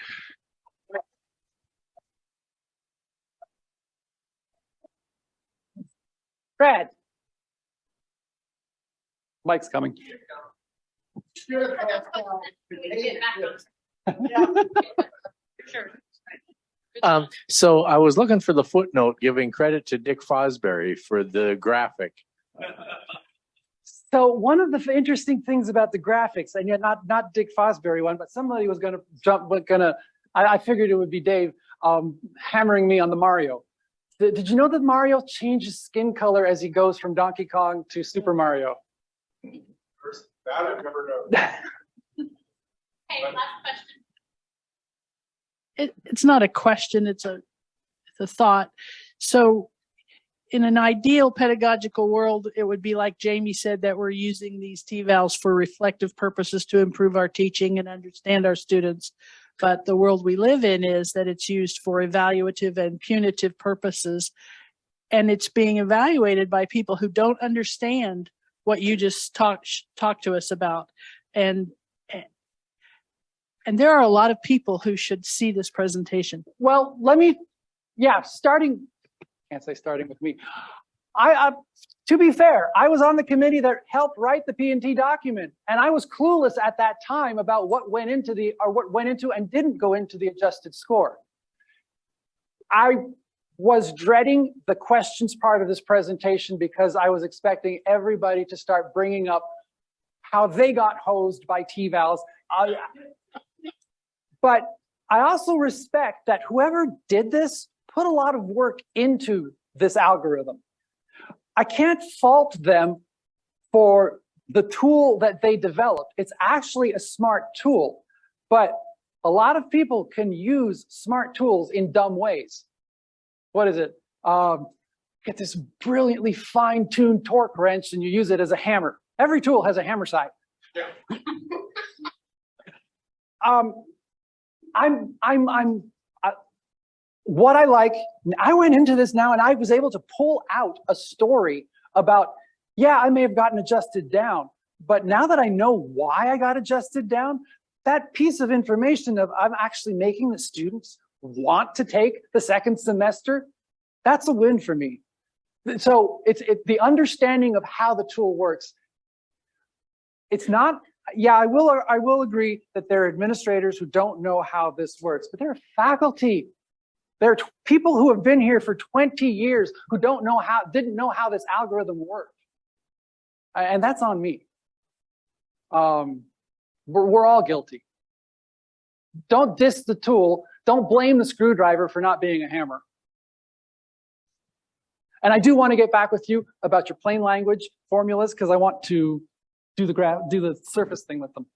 Speaker 2: Fred. Mike's coming.
Speaker 3: So I was looking for the footnote giving credit to Dick Fosbury for the graphic.
Speaker 2: So one of the interesting things about the graphics, and yet not Dick Fosbury one, but somebody was going to jump. I figured it would be Dave hammering me on the Mario. Did you know that Mario changes skin color as he goes from Donkey Kong to Super Mario?
Speaker 5: That I've never known.
Speaker 4: Okay, last question.
Speaker 7: It's not a question, it's a thought. So in an ideal pedagogical world, it would be like Jamie said, that we're using these T-vals for reflective purposes to improve our teaching and understand our students. But the world we live in is that it's used for evaluative and punitive purposes. And it's being evaluated by people who don't understand what you just talked to us about. And there are a lot of people who should see this presentation.
Speaker 2: Well, can't say starting with me. To be fair, I was on the committee that helped write the P&T document, and I was clueless at that time about what went into and didn't go into the adjusted score. I was dreading the questions part of this presentation because I was expecting everybody to start bringing up how they got hosed by T-vals. But I also respect that whoever did this put a lot of work into this algorithm. I can't fault them for the tool that they developed. It's actually a smart tool, but a lot of people can use smart tools in dumb ways. What is it? Get this brilliantly fine-tuned torque wrench and you use it as a hammer. Every tool has a hammer side.
Speaker 5: Yeah.
Speaker 2: What I like, I went into this now and I was able to pull out a story about, yeah, I may have gotten adjusted down, but now that I know why I got adjusted down, that piece of information of I'm actually making the students want to take the second semester, that's a win for me. So it's the understanding of how the tool works. It's not, yeah, I will agree that there are administrators who don't know how this works, but there are faculty. There are people who have been here for 20 years who didn't know how this algorithm worked. And that's on me. We're all guilty. Don't diss the tool. Don't blame the screwdriver for not being a hammer. And I do want to get back with you about your plain language formulas because I want to do the surface thing with them.